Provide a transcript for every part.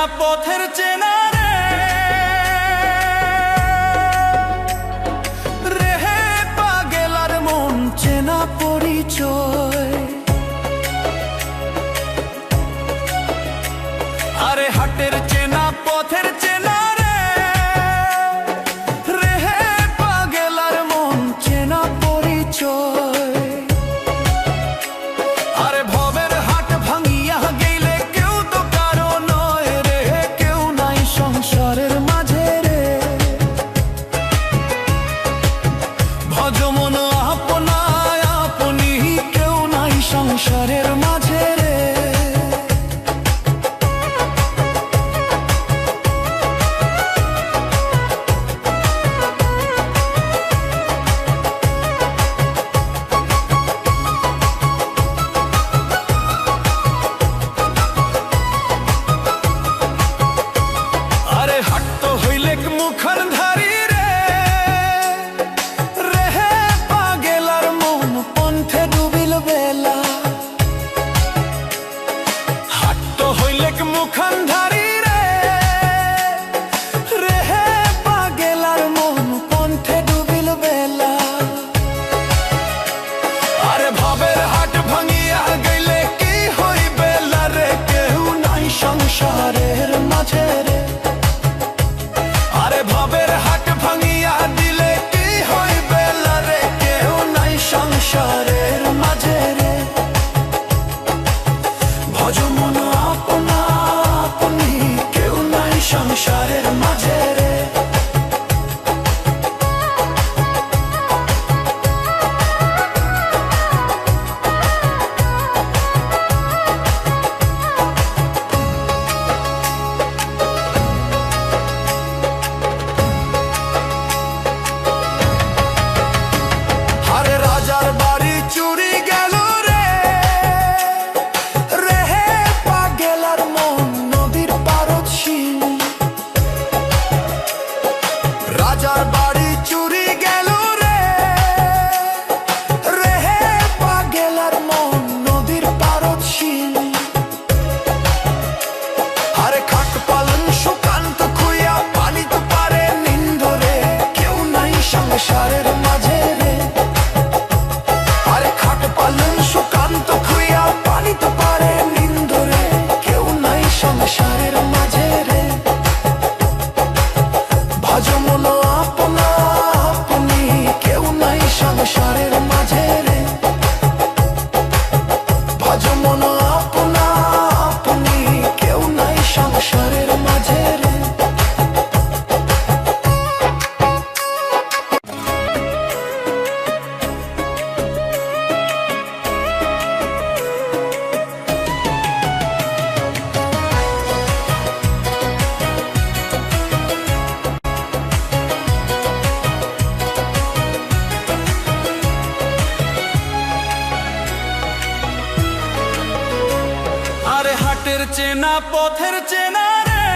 চেনা পথের চেনা রে, রেহে পাগেলার মন চেনা পরিচয়। আরে হাটের চেনা পথের চেনা রে, রেহে পাগেলার মন চেনা পরিচয়। আরে ভবের হাট ভাঙিয়া গেলে কেউ তো কারো নয় রে, কেউ নাই সংসারের মাঝে রে। ভজমন আপনায় আপনি, কেউ নাই সংসারের মাঝে রে। সংসারের মাঝে রে, আরে ভবের হাট ভাঙিয়া দিলে কি হইবে রে, কেউ নাই সংসারের মাঝে রে। ভজমন আপনা আপনি, কেউ নাই সংসারের মাঝে রে। রাজার বাড়ি চুরি গেল রে, রেহে পাগেলার মন নদীর পারদ শিল। আরে খাট পালন সুকান্ত খুইয়া পানি তো পারে নিন্দ রে, কেউ নাই সংসারের মাঝে রে। আরে খাট পালন সুকান্ত খুইয়া পানি তো পারে নিন্দ রে, কেউ নাই সংসারের মাঝে রে। ভজমন আপনা আপনি, কেউ নাই সংসারের মাঝে রে। ভজমন আপনা আপনি, কেউ নাই সংসারের মাঝে রে। আরে হাটের চেনা পথের চেনা রে,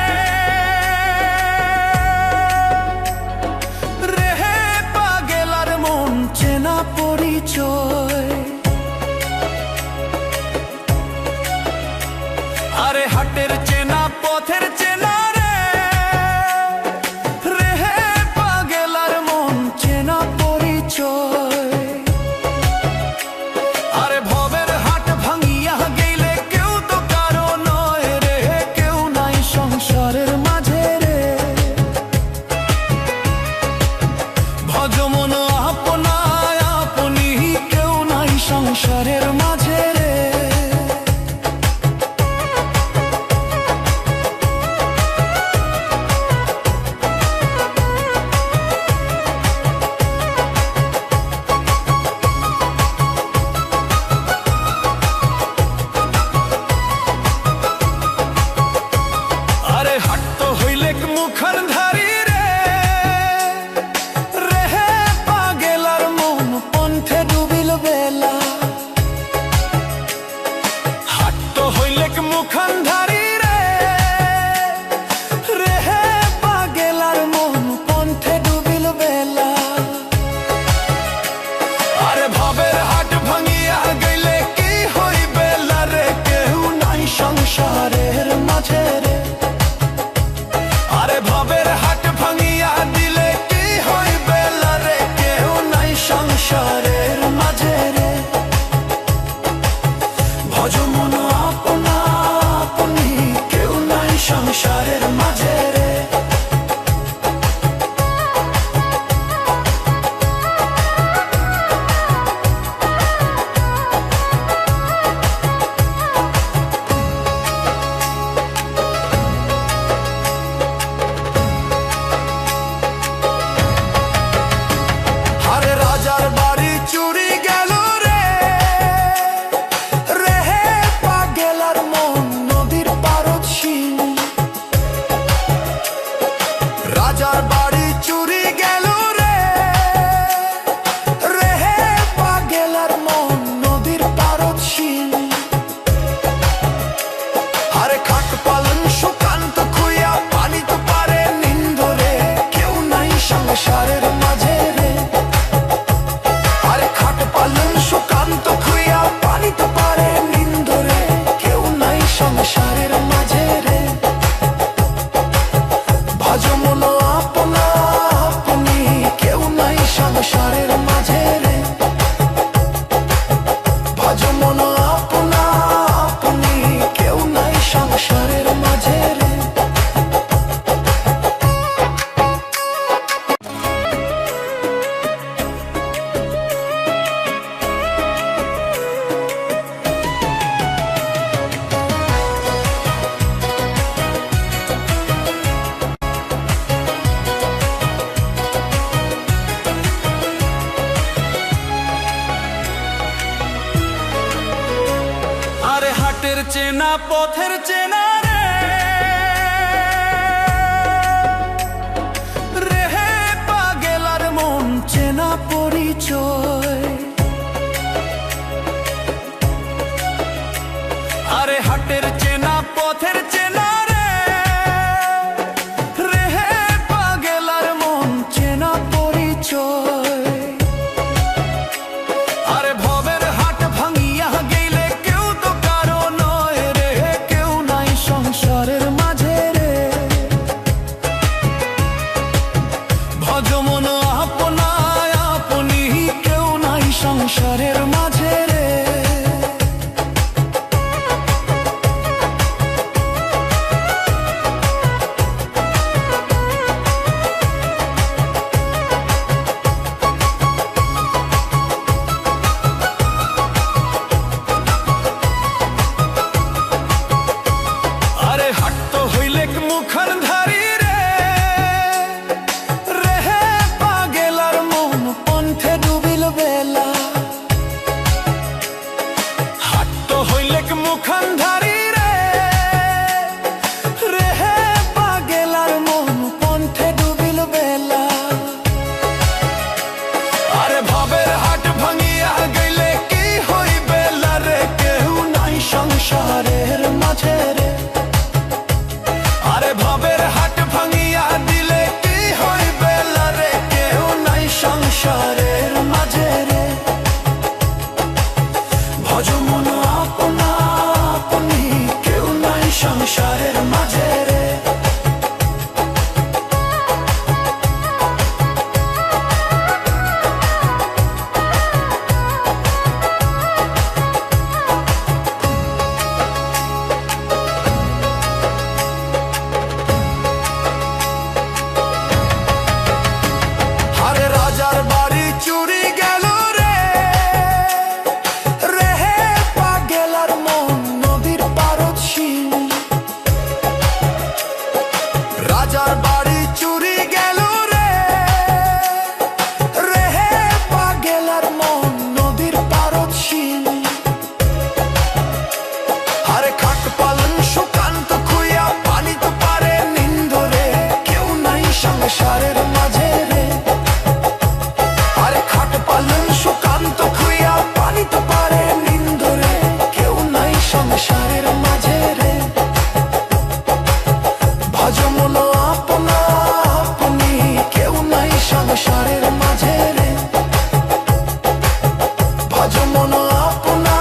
রেহে পাগেলার মন চেনা পরিচয়। আরে হাটের চেনা পথের চেনা রে, রেহে পাগেলার মন চেনা পরিচয়। আরে ভবের হাট ভাঙিয়া গেলে কেউ তো কারো নয় রে, কেউ নাই সংসারের মাঝে রে। ভজমন আপনায় আপনি, কেউ হাটের চেনা পথের চেনা রে পাগেলার মন চেনা পরিচয়। আরে হাটের চেনা পথের চেনা রে পাগেলার মন চেনা পরিচয়। আরে ভবের হাট ভাঙিয়া গেলে কেউ তো কারো নয় রে, কেউ নাই সংসারের মাঝে রে। ভজ মন আপনায় আপনি, কেউ নাই সংসারের মাঝে রে। সংসারের মাঝে রে, আরে ভবের হাট ভাঙিয়া দিলে কি হইবে রে, কেউ নাই সংসারের মাঝে রে। ভজ মন আপনা আপনি, কেউ নাই সংসারের মাঝে রে। রাজার বাড়ি চুরি গেল রে, রে পাগেলার মন নদীর পারদ শিল। আরে খাট পালন সুকান্ত খুইয়া পানি তো পারে নিন্দরে, কেউ নাই সংসারের মাঝে রে। আরে খাট পালন সুকান্ত খুইয়া পানি তো পারে নিন্দরে, কেউ নাই সংসারের মাঝে রে। ভজ মন আপনা আপনি, কেউ নাই সংসারের মাঝে রে। ভজ মন আপনা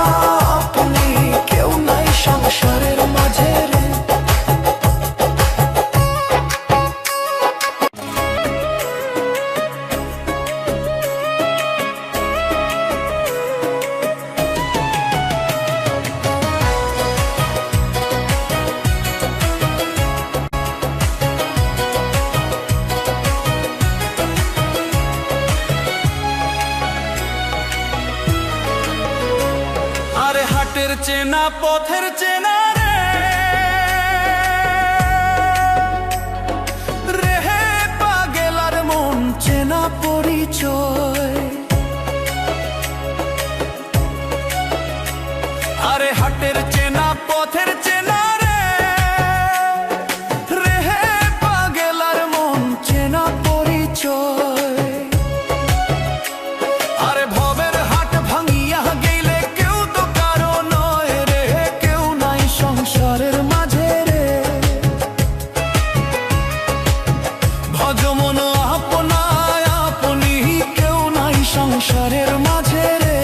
আপনি, কেউ নাই সংসারের মাঝে রে। হাটের চেনা পথের চেনা রে পাগেলার মন চেনা পরিচয়। আরে হাটের চেনা পথের চেনা রে পাগেলার মন চেনা পরিচয়। আরে ভবের হাট ভাঙিয়া গেলে কেউ তো কারো নয় রে, কেউ নাই সংসারের মাঝে রে। ভজ মন আপনায় আপনি, কেউ নাই সংসারের মাঝে রে।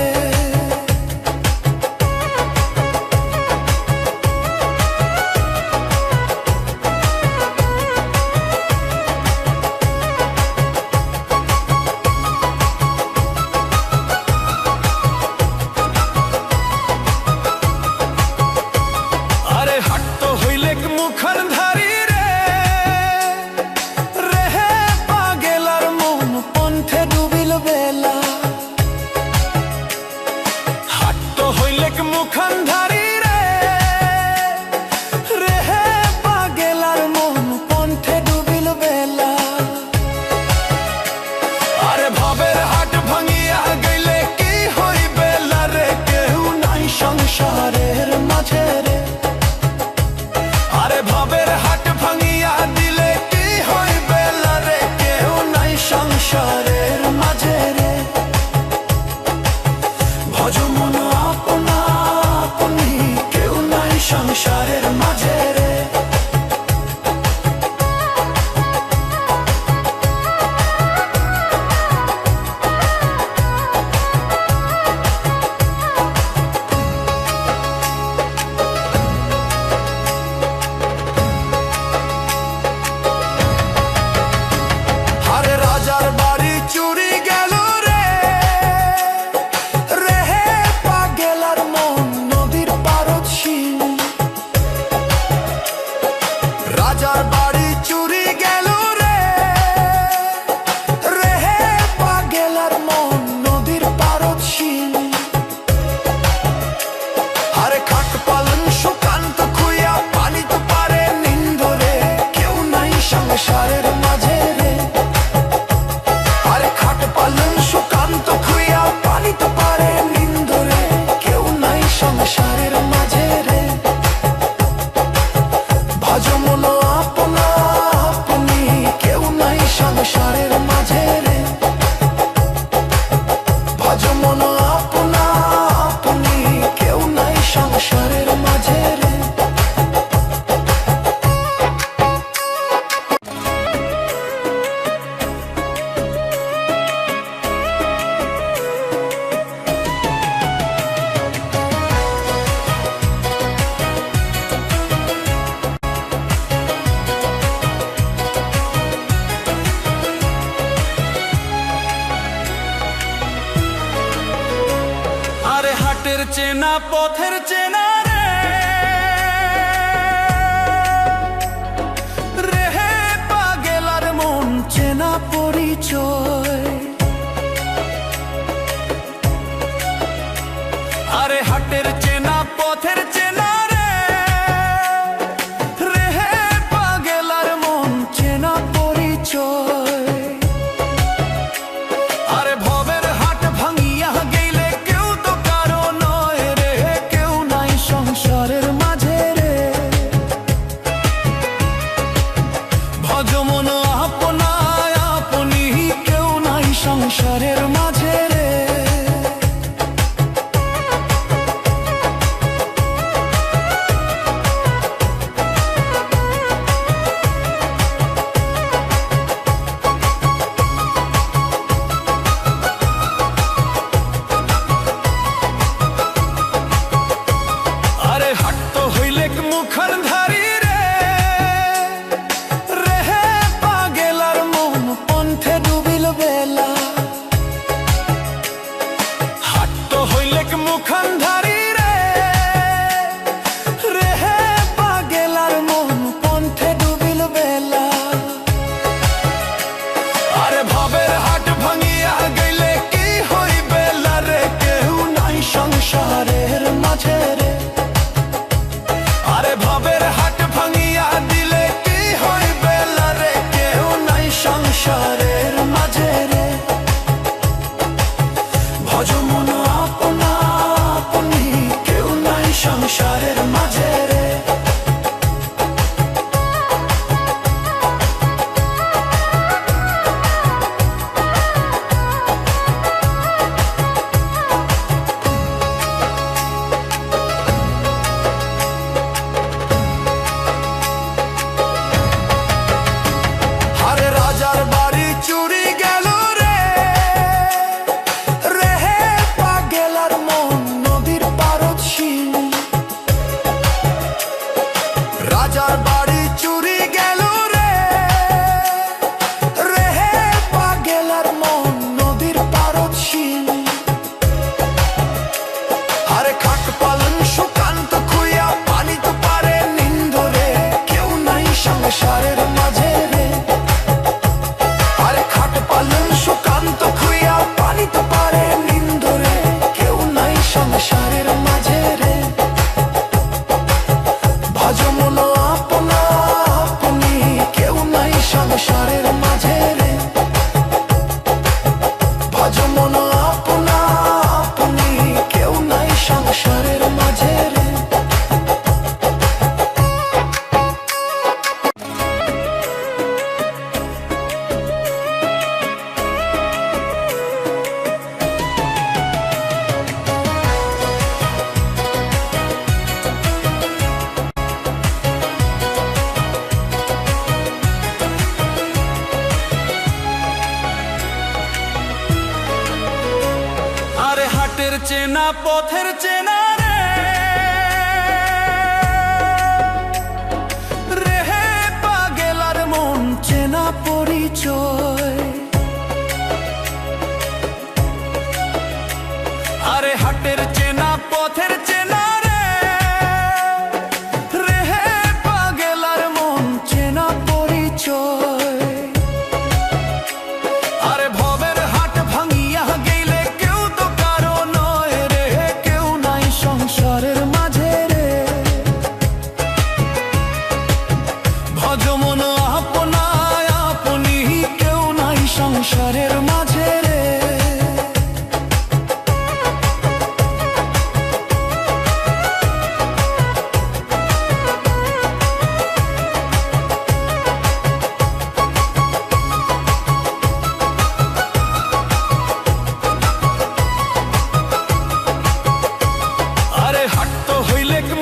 হাটের চেনা পথের চেনা রে হে পাগেলার মন চেনা পরিচয়। আরে হাটের চেনা পথের চেনা রে হে পাগেলার মন চেনা পরিচয়। আরে ভবের হাট ভাঙিয়া গেলে কেউ তো কারো নয় রে, কেউ নাই সংসারের মাঝে রে। ভজ মন আপনায় আপনি, কেউ নাই সংসারের মাঝে রে। মুখর ধারি রে রে হে পাগেলার মন পন্থে ডুবিল বেলা। হাট তো হইলে মুখর ধারি রে রে হে পাগেলার মন পন্থে ডুবিল বেলা। আরে ভবের হাট ভাঙিয়া গেলে কি হইবে রে, কেউ নাই সংসারের মাঝে রে। ভবের হাট ভাঙিয়া দিলে কি হইবে রে, কেউ নাই সংসারের মাঝে রে। ভজ মন আপনা আপনি, কেউ নাই সংসারের মাঝে রে। রাজার বাড়ি চুরি গেল রে রে হে পাগেলার মন নদীর পারদ শিল। আরে খাট পালন সুকান্ত খুইয়া পানি তো পারে নিন্দ রে, কেউ নাই সংসারের মাঝে রে। আরে খাট পালন সুকান্ত খুইয়া পানি তো পারে নিন্দ রে, কেউ নাই সংসারের মাঝে রে। ভজ মন আপনা আপনি, কেউ নাই সংসারের মাঝে রে। ভজ মন আপনা আপনি, কেউ নাই সংসারের মাঝে রে। হাটের চেনা পথের চেনা রে হে পাগেলার মন চেনা পরিচয়। আরে হাটের চেনা পথের চেনা রে হে পাগেলার মন চেনা পরিচয়। আরে ভবের হাট ভাঙিয়া গেলে কেউ তো কারো নয় রে, কেউ নাই সংসারের মাঝে রে। ভজ মন আপনায় আপনি, কেউ নাই সংসারের মাঝে রে।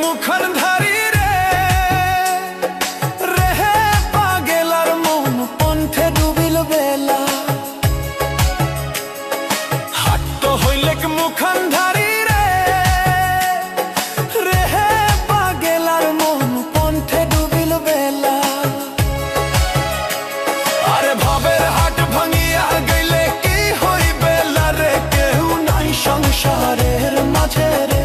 মুখর ধারি রে রে হে পাগেলার মন পন্থে ডুবিল বেলা। হাট তো হইলে মুখর ধারি রে রে হে পাগেলার মন পন্থে ডুবিল বেলা। আরে ভবের হাট ভাঙিয়া গেলে কি হইবে রে, কেউ নাই সংসারের মাঝে রে।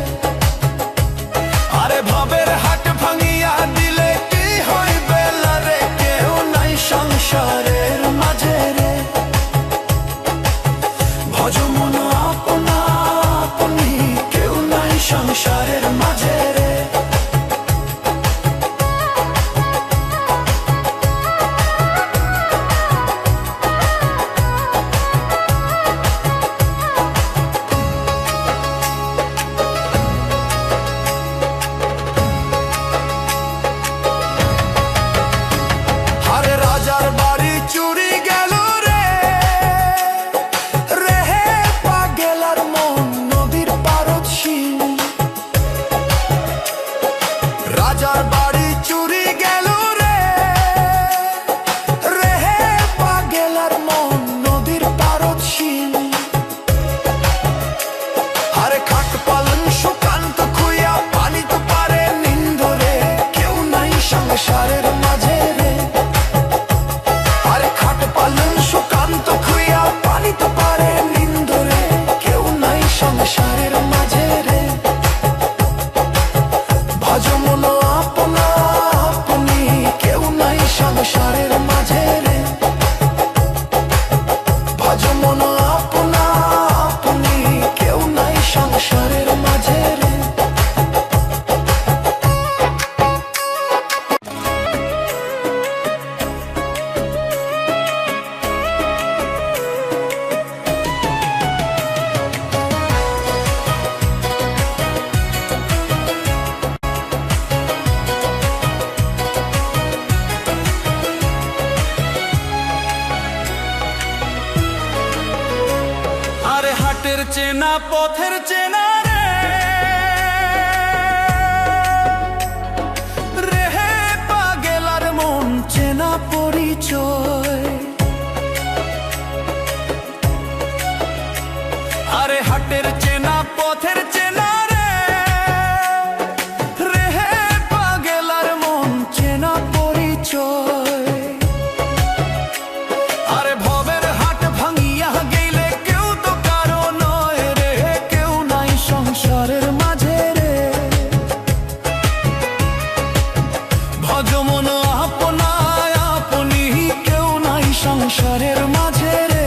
চেনা পথের চেনা রে হে পাগেলার মন চেনা পরিচয়। আরে হাটের চেনা পথের চেনা রে হে পাগেলার মন চেনা পরিচয়। আরে ভবের হাট ভাঙিয়া গেলে কেউ তো কারো নয় রে, কেউ নাই সংসারের মাঝে রে। ভজ মন আপনায় আপনি, কেউ নাই সংসারের মাঝে রে।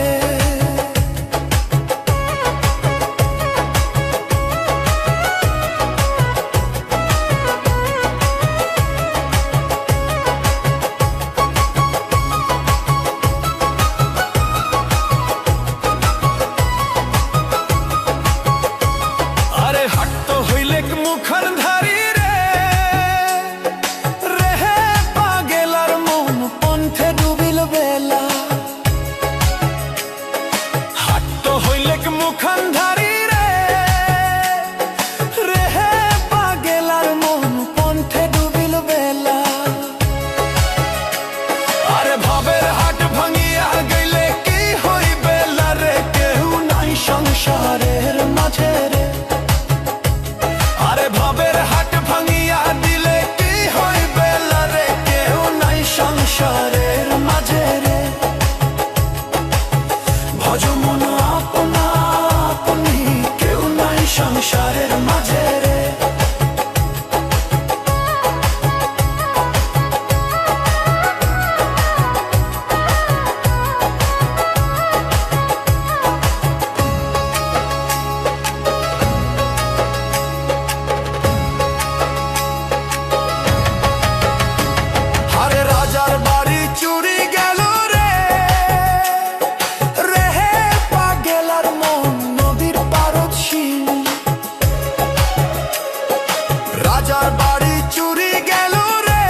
সংসারের মাঝে রে, আরে ভবের হাট ভাঙিয়া দিলে কি হইবে রে, কেউ নাই সংসারের মাঝে রে। ভজ মন আপনা আপনি, কেউ নাই সংসারের মাঝে রে। রাজার বাড়ি চুরি গেল রে,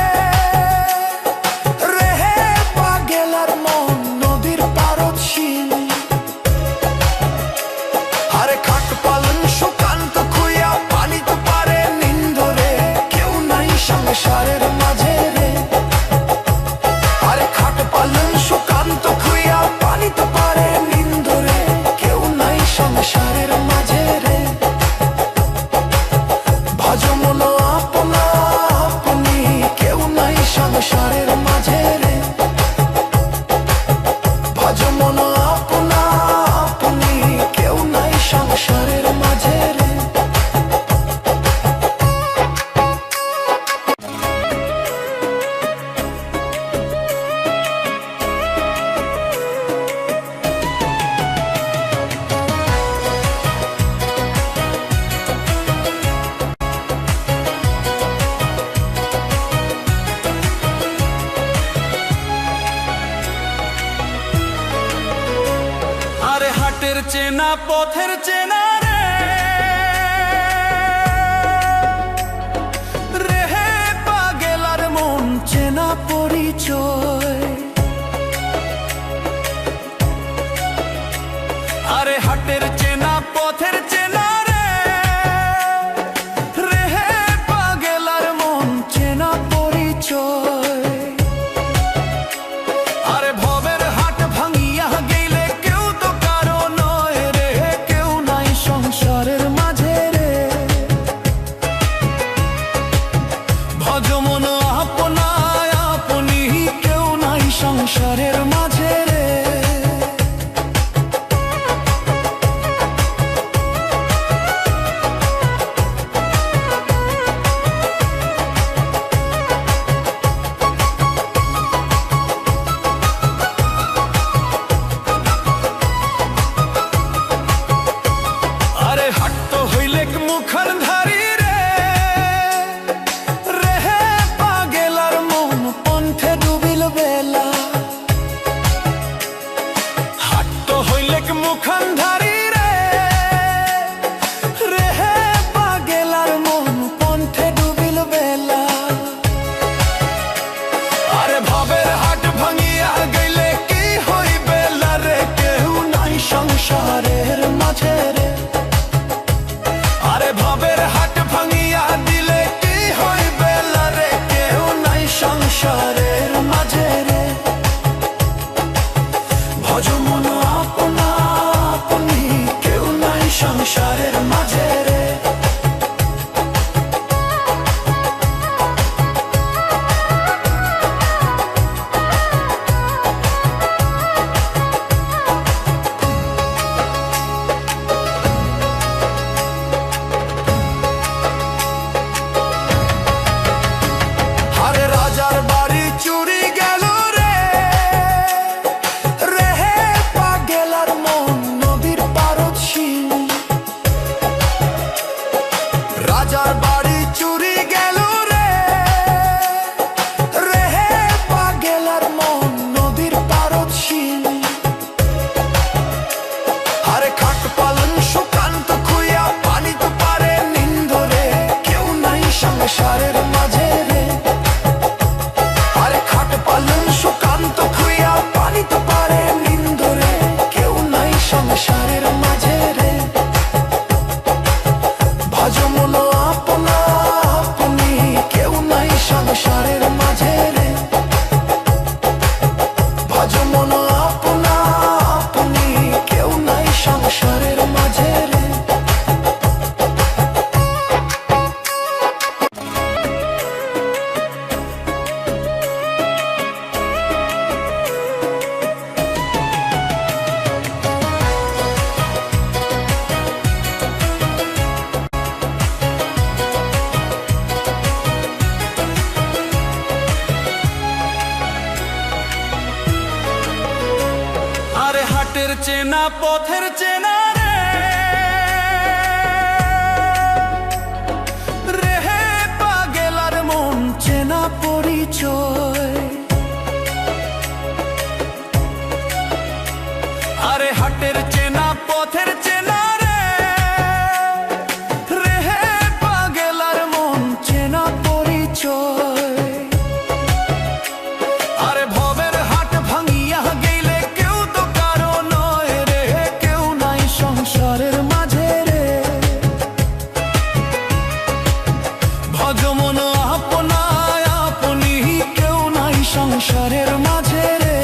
রে হে পাগেলার মন নদীর পারদ শিল। আরে খাট পালন সুকান্ত খুইয়া পানি তো পারে নিন্দ রে, কেউ নাই সংসারের মাঝে রে। আরে খাট পালন সুকান্ত খুইয়া পানি তো পারে নিন্দ রে, কেউ নাই সংসারের মাঝে রে। ভজ মন আপনা আপনি, কেউ নাই সংসারের মাঝে রে। ভজ মন আপনা আপনি, কেউ নাই সংসারের মাঝে রে। আরে হাটের চেনা পথের চেনা রে হে পাগেলার মন চেনা পরিচয়। আরে হাটের চেনা পথের চেনা রে হে পাগেলার মন চেনা পরিচয়। আরে ভবের হাট ভাঙিয়া গেলে কেউ তো কারো নয় রে, কেউ নাই সংসারের মাঝে রে। ভজ মন আপনায় আপনি, কেউ নাই সংসারের মাঝে রে। আরে হাট তো হইলে মুখার ধারি রে, রে হে পাগেলার মন পন্থে ডুবিল বেলা। হাট তো হইলে মুখার ধারি রে, রে হে পাগেলার মন পন্থে ডুবিল বেলা। আরে ভবের হাট ভাঙিয়া গেলে কি হইবে রে, কেউ নাই সংসারের মাঝে রে। সংসারের মাঝে রে। আরে রাজার বাড়ি চুরি গেল রে, রেহে পাগেলার মন নদীর পারদ শিল। রাজার বাড়ি চুরি গেল রে, রেহে পাগেলার মন নদীর পারদ শিল। আরে খাট পালন সুকান্ত খুইয়া পানি তো পারে নিন্দরে, কেউ নাই সংসারের মাঝে রে। আরে খাট পালন সুকান্ত খুইয়া পানি তো পারে নিন্দরে, কেউ নাই সংসারের মাঝে রে। ভজ মন আপনা আপনি, কেউ নাই সংসারের মাঝে রে। ভজ মন আপনা আপনি, কেউ নাই সংসারের মাঝে রে। আরে হাটের চেনা পথের চেনা রে, রেহে পাগেলার মন চেনা পরিচয়। আরে হাটের চেনা পথের চেনা রে, রেহে পাগেলার মন চেনা পরিচয়। আরে ভবের হাট ভাঙিয়া গেলে কেউ তো কারো নয় রে, কেউ নাই সংসারের মাঝে রে। ভজ মন আপনা আপনি, কেউ নাই সংসারের মাঝে রে।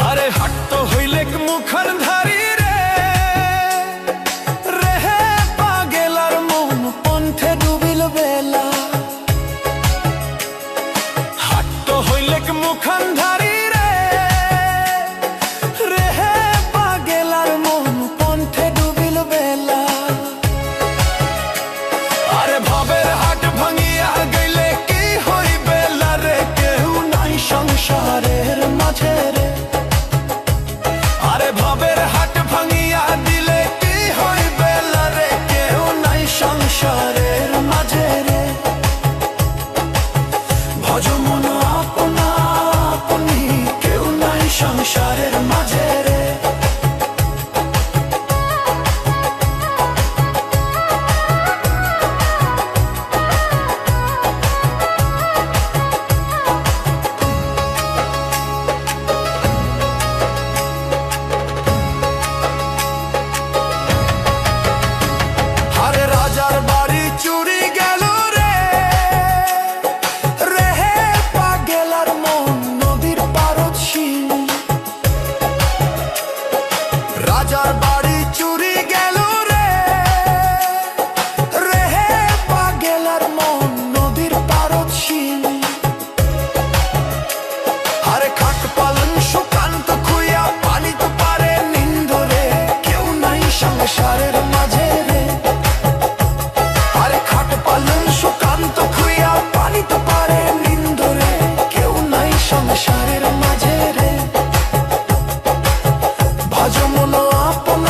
আরে হাট তো হইলেক মুখার ধারি রে, রেহে পাগেলার মন পন্থে ডুবিল বেলা। হাট তো হইলেক মুখান ধারি রে, রেহে পাগেলার মন পন্থে ডুবিল বেলা। আরে ভবের হাট ভাঙিয়া গেলে কি হইবে রে, কেউ নাই সংসারের মাঝে রে। আরে ভবের হাট ভাঙিয়া দিলে কি হইবে রে, কেউ নাই সংসারের মাঝে রে। ভজ মন আপনা আপনি, কেউ নাই সংসারের মাঝে রে। আরে রাজার বাড়ি চুরি গেল রে, রেহে পাগেলার মন নদীর পারদ শিল। রাজার বাড়ি চুরি গেল রে, রেহে পাগেলার মন নদীর পারদ শিল। আরে খাট পালন সুকান্ত খুইয়া পানি তো পারে নিন্দরে, কেউ নাই সংসারের মাঝে রে। আরে খাট পালন সুকান্ত খুইয়া পানি তো পারে নিন্দরে, কেউ নাই সংসারের মাঝে রে। ভজ মন আপনা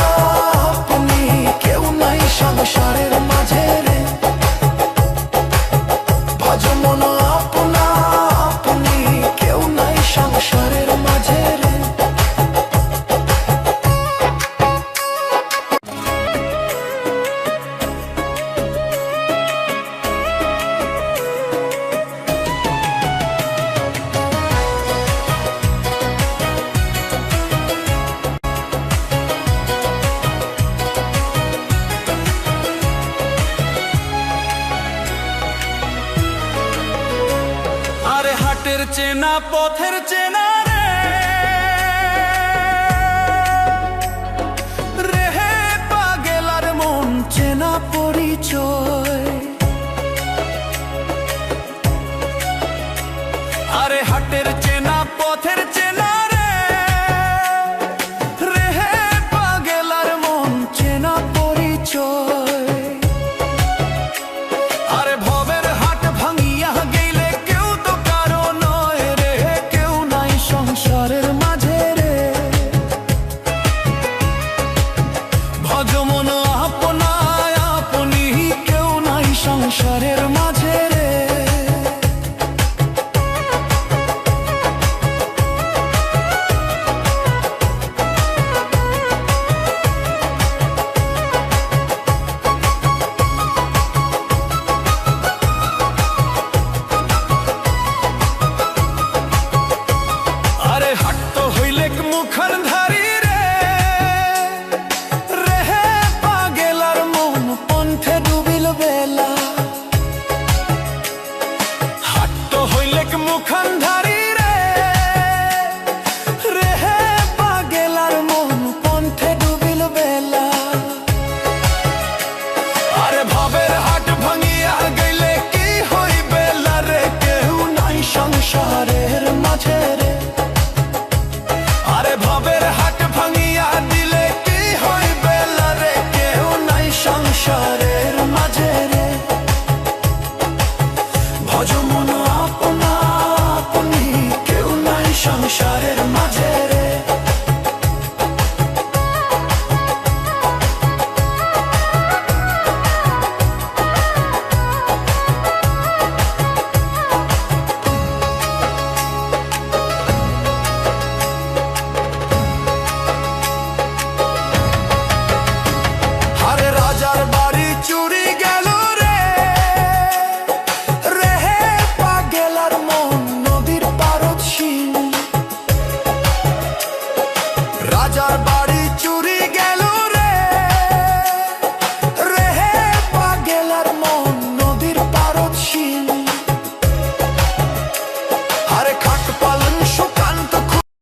পথের চেনা রে হে পাগেলার মন চেনা পরিচয়।